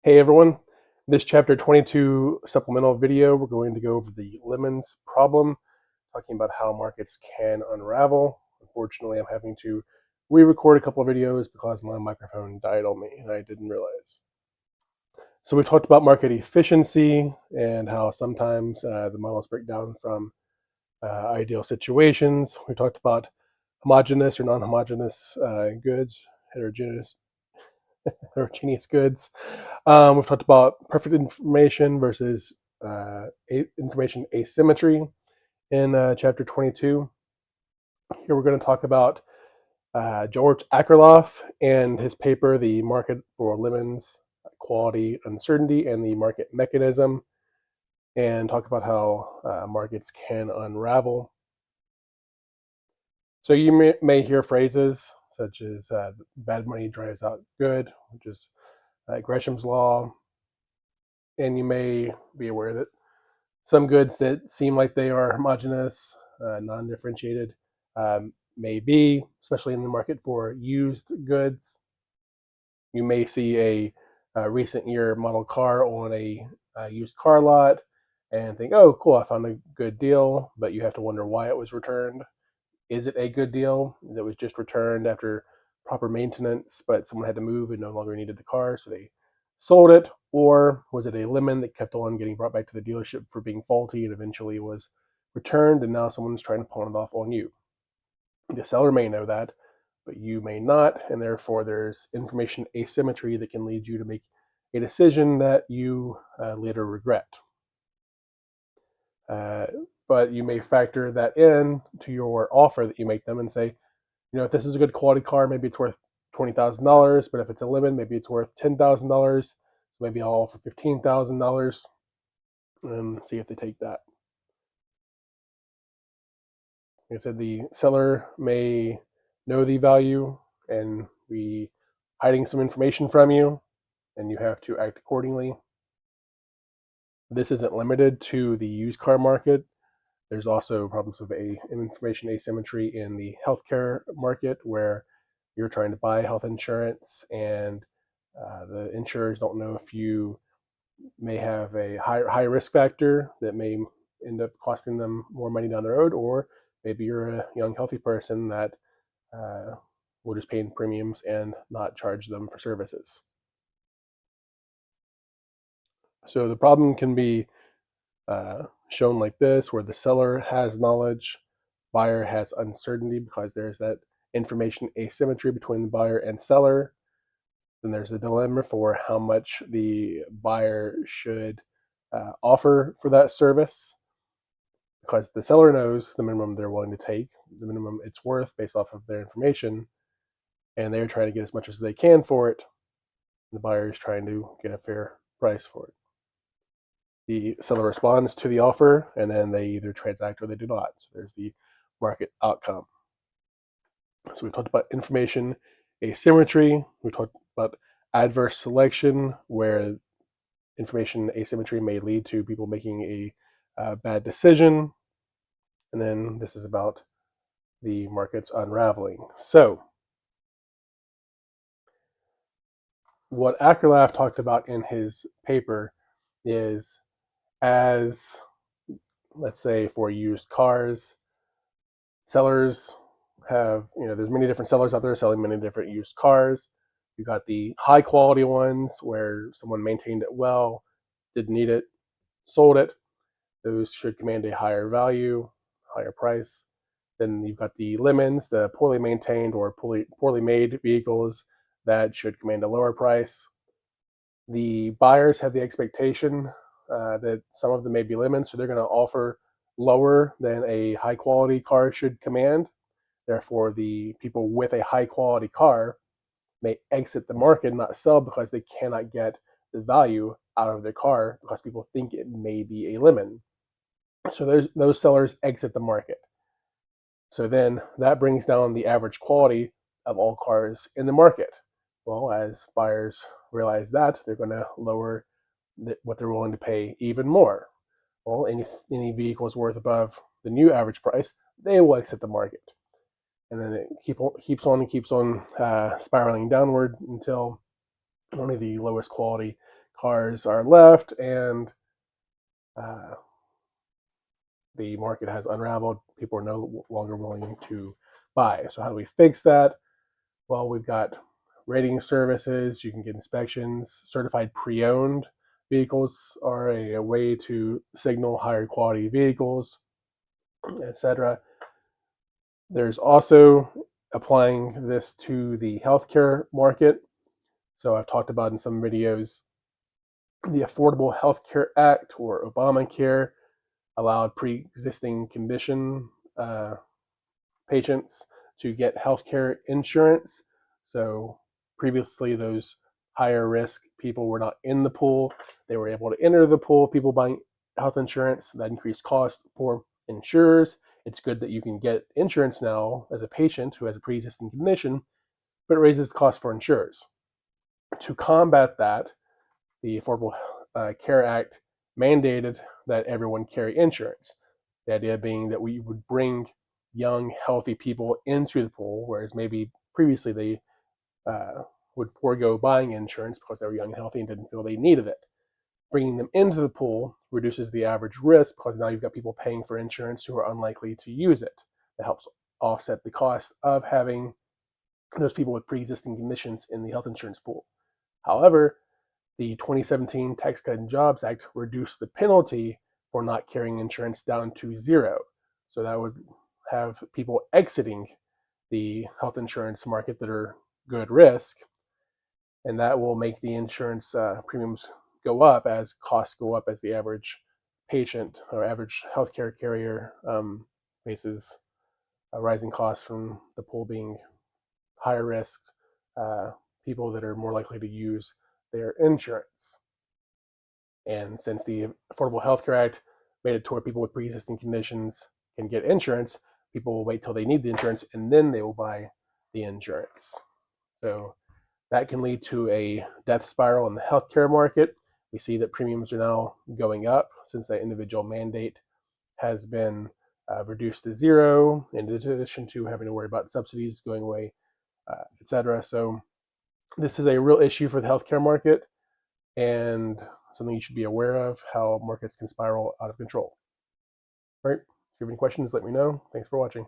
Hey everyone, this chapter 22 supplemental video, we're going to go over the lemons problem, talking about how markets can unravel. Unfortunately, I'm having to re-record a couple of videos because my microphone died on me and I didn't realize. So we talked about market efficiency and how sometimes the models break down from ideal situations. We talked about homogeneous or non-homogeneous goods, heterogeneous goods. We've talked about perfect information versus information asymmetry in chapter 22. Here we're going to talk about George Akerlof and his paper, The Market for Lemons, Quality, Uncertainty, and the Market Mechanism, and talk about how markets can unravel. So you may hear phrases such as bad money drives out good, which is Gresham's law, and you may be aware that some goods that seem like they are homogeneous, non-differentiated, may be, especially in the market for used goods. You may see a recent year model car on a used car lot and think, oh, cool, I found a good deal, but you have to wonder why it was returned. Is it a good deal that was just returned after proper maintenance, but someone had to move and no longer needed the car, so they sold it? Or was it a lemon that kept on getting brought back to the dealership for being faulty and eventually was returned, and now someone's trying to pawn it off on you? The seller may know that, but you may not, and therefore there's information asymmetry that can lead you to make a decision that you later regret. But you may factor that in to your offer that you make them and say, if this is a good quality car, maybe it's worth $20,000, but if it's a lemon, maybe it's worth $10,000. Maybe I'll offer $15,000 and see if they take that. Like I said, the seller may know the value and be hiding some information from you, and you have to act accordingly. This isn't limited to the used car market. There's also problems with information asymmetry in the healthcare market, where you're trying to buy health insurance and the insurers don't know if you may have a high risk factor that may end up costing them more money down the road, or maybe you're a young healthy person that will just pay in premiums and not charge them for services. So the problem can be shown like this, where the seller has knowledge, buyer has uncertainty because there's that information asymmetry between the buyer and seller. Then there's a dilemma for how much the buyer should offer for that service, because the seller knows the minimum they're willing to take, the minimum it's worth based off of their information, and they're trying to get as much as they can for it. The buyer is trying to get a fair price for it. The seller responds to the offer, and then they either transact or they do not. So there's the market outcome. So we talked about information asymmetry. We talked about adverse selection, where information asymmetry may lead to people making a bad decision. And then this is about the markets unraveling. So what Akerlof talked about in his paper is, as let's say for used cars, sellers have, there's many different sellers out there selling many different used cars. You got the high quality ones where someone maintained it well, didn't need it, sold it. Those should command a higher value, higher price. Then you've got the lemons, the poorly maintained or poorly made vehicles that should command a lower price. The buyers have the expectation that some of them may be lemons, so they're going to offer lower than a high quality car should command. Therefore, the people with a high quality car may exit the market, not sell, because they cannot get the value out of their car because people think it may be a lemon. So those sellers exit the market. So then that brings down the average quality of all cars in the market. Well, as buyers realize that, they're going to lower what they're willing to pay even more. Well, any vehicles worth above the new average price, they will exit the market. And then it keeps on spiraling downward until only the lowest quality cars are left, and the market has unraveled. People are no longer willing to buy. So how do we fix that? Well, we've got rating services. You can get inspections. Certified pre-owned vehicles are a way to signal higher quality vehicles, etc. There's also applying this to the healthcare market. So I've talked about in some videos the Affordable Health Care Act, or Obamacare, allowed pre-existing condition patients to get healthcare insurance. So previously, those higher risk people were not in the pool. They were able to enter the pool. People buying health insurance, that increased cost for insurers. It's good that you can get insurance now as a patient who has a pre-existing condition, but it raises the cost for insurers. To combat that, the Affordable Care Act mandated that everyone carry insurance. The idea being that we would bring young, healthy people into the pool, whereas maybe previously they would forego buying insurance because they were young and healthy and didn't feel they needed it. Bringing them into the pool reduces the average risk because now you've got people paying for insurance who are unlikely to use it. That helps offset the cost of having those people with pre-existing conditions in the health insurance pool. However, the 2017 Tax Cut and Jobs Act reduced the penalty for not carrying insurance down to zero. So that would have people exiting the health insurance market that are good risk, and that will make the insurance premiums go up as costs go up, as the average patient or average healthcare carrier faces rising costs from the pool being higher risk people that are more likely to use their insurance. And since the Affordable Health Care Act made it to where people with pre-existing conditions can get insurance, people will wait till they need the insurance and then they will buy the insurance. So that can lead to a death spiral in the healthcare market. We see that premiums are now going up since that individual mandate has been reduced to zero, in addition to having to worry about subsidies going away, etc. So this is a real issue for the healthcare market, and something you should be aware of, how markets can spiral out of control. All right, if you have any questions, let me know. Thanks for watching.